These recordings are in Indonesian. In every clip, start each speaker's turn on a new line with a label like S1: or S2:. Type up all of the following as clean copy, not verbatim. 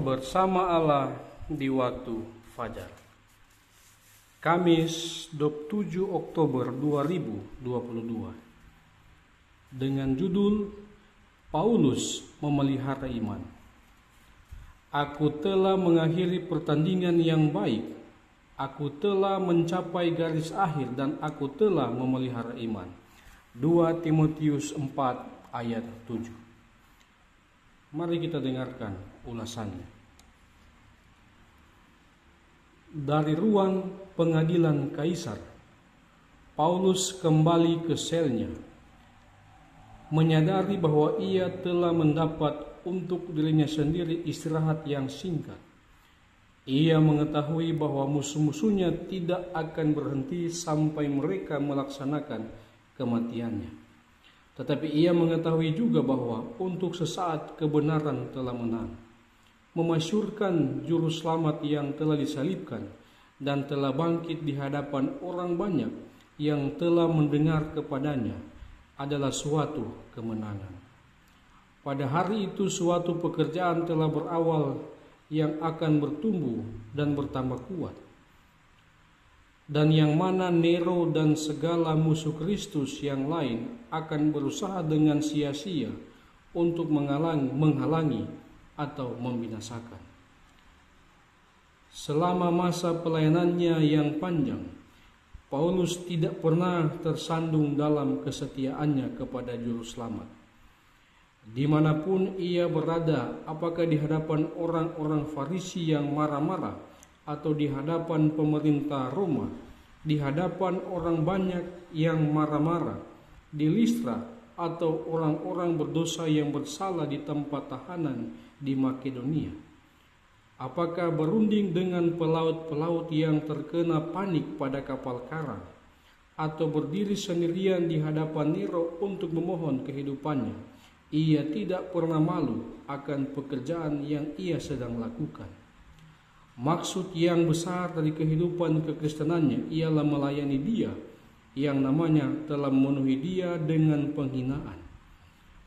S1: Bersama Allah di waktu fajar. Kamis 27 Oktober 2022 dengan judul Paulus memelihara iman. Aku telah mengakhiri pertandingan yang baik, aku telah mencapai garis akhir dan aku telah memelihara iman. 2 Timotius 4 ayat 7. Mari kita dengarkan ulasannya. Dari ruang pengadilan Kaisar, Paulus kembali ke selnya, menyadari bahwa ia telah mendapat untuk dirinya sendiri istirahat yang singkat. Ia mengetahui bahwa musuh-musuhnya tidak akan berhenti sampai mereka melaksanakan kematiannya. Tetapi ia mengetahui juga bahwa untuk sesaat kebenaran telah menang, memasyurkan juru selamat yang telah disalibkan dan telah bangkit di hadapan orang banyak yang telah mendengar kepadanya adalah suatu kemenangan. Pada hari itu suatu pekerjaan telah berawal yang akan bertumbuh dan bertambah kuat, dan yang mana Nero dan segala musuh Kristus yang lain akan berusaha dengan sia-sia untuk menghalangi atau membinasakan. Selama masa pelayanannya yang panjang, Paulus tidak pernah tersandung dalam kesetiaannya kepada Juru Selamat. Dimanapun ia berada, apakah di hadapan orang-orang Farisi yang marah-marah, atau di hadapan pemerintah Roma, di hadapan orang banyak yang marah-marah, di Listra, atau orang-orang berdosa yang bersalah di tempat tahanan di Makedonia, apakah berunding dengan pelaut-pelaut yang terkena panik pada kapal karang, atau berdiri sendirian di hadapan Nero untuk memohon kehidupannya, ia tidak pernah malu akan pekerjaan yang ia sedang lakukan. Maksud yang besar dari kehidupan kekristenannya ialah melayani Dia yang namanya telah memenuhi dia dengan penghinaan.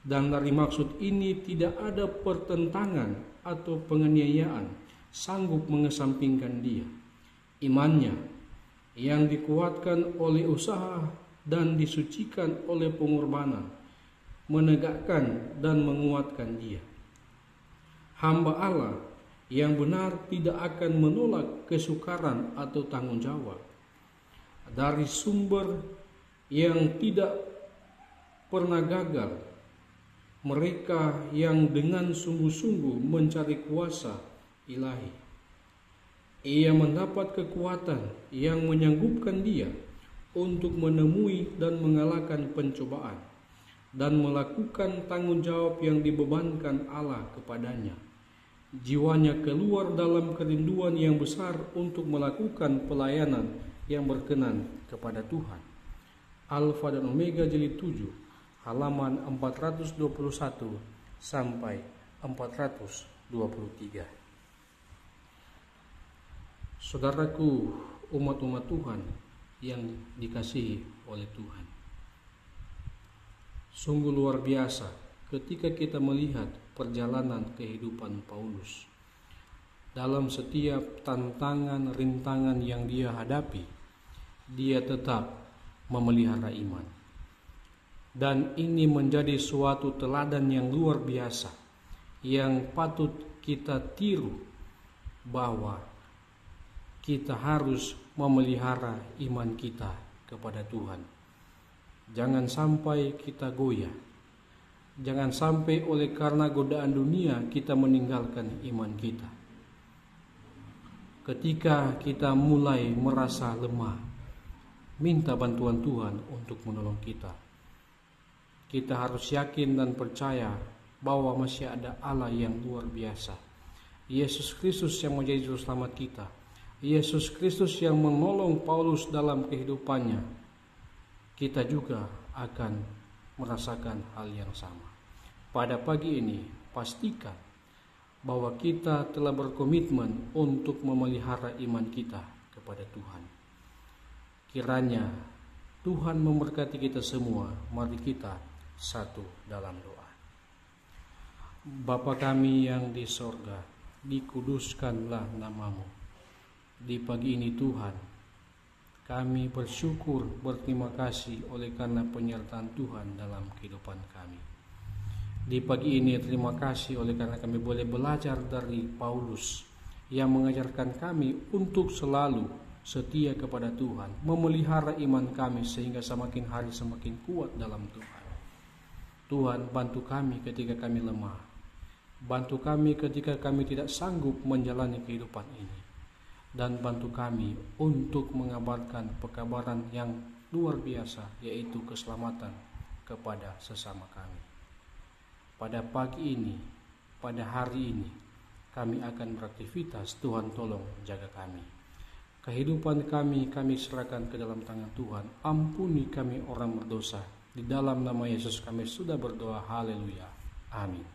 S1: Dan dari maksud ini tidak ada pertentangan atau penganiayaan sanggup mengesampingkan dia. Imannya yang dikuatkan oleh usaha dan disucikan oleh pengorbanan menegakkan dan menguatkan dia. Hamba Allah yang benar tidak akan menolak kesukaran atau tanggung jawab dari sumber yang tidak pernah gagal. Mereka yang dengan sungguh-sungguh mencari kuasa ilahi. Ia mendapat kekuatan yang menyanggupkan dia untuk menemui dan mengalahkan pencobaan dan melakukan tanggung jawab yang dibebankan Allah kepadanya. Jiwanya keluar dalam kerinduan yang besar untuk melakukan pelayanan yang berkenan kepada Tuhan. Alfa dan Omega jilid 7 halaman 421 sampai 423. Saudaraku, umat-umat Tuhan yang dikasihi oleh Tuhan, sungguh luar biasa ketika kita melihat perjalanan kehidupan Paulus. Dalam setiap tantangan, rintangan yang dia hadapi, dia tetap memelihara iman. Dan ini menjadi suatu teladan yang luar biasa yang patut kita tiru, bahwa kita harus memelihara iman kita kepada Tuhan. Jangan sampai kita goyah. Jangan sampai oleh karena godaan dunia kita meninggalkan iman kita. Ketika kita mulai merasa lemah, minta bantuan Tuhan untuk menolong kita. Kita harus yakin dan percaya bahwa masih ada Allah yang luar biasa, Yesus Kristus yang menjadi juru selamat kita, Yesus Kristus yang menolong Paulus dalam kehidupannya, kita juga akan merasakan hal yang sama. Pada pagi ini, pastikan bahwa kita telah berkomitmen untuk memelihara iman kita kepada Tuhan. Kiranya Tuhan memberkati kita semua. Mari kita satu dalam doa. Bapa kami yang di sorga, dikuduskanlah namamu. Di pagi ini Tuhan, kami bersyukur, berterima kasih oleh karena penyertaan Tuhan dalam kehidupan kami. Di pagi ini terima kasih oleh karena kami boleh belajar dari Paulus yang mengajarkan kami untuk selalu setia kepada Tuhan, memelihara iman kami sehingga semakin hari semakin kuat dalam Tuhan. Tuhan, bantu kami ketika kami lemah, bantu kami ketika kami tidak sanggup menjalani kehidupan ini, dan bantu kami untuk mengabarkan pekabaran yang luar biasa, yaitu keselamatan kepada sesama kami. Pada pagi ini, pada hari ini, kami akan beraktivitas. Tuhan tolong jaga kami. Kehidupan kami serahkan ke dalam tangan Tuhan. Ampuni kami orang berdosa. Di dalam nama Yesus kami sudah berdoa. Haleluya. Amin.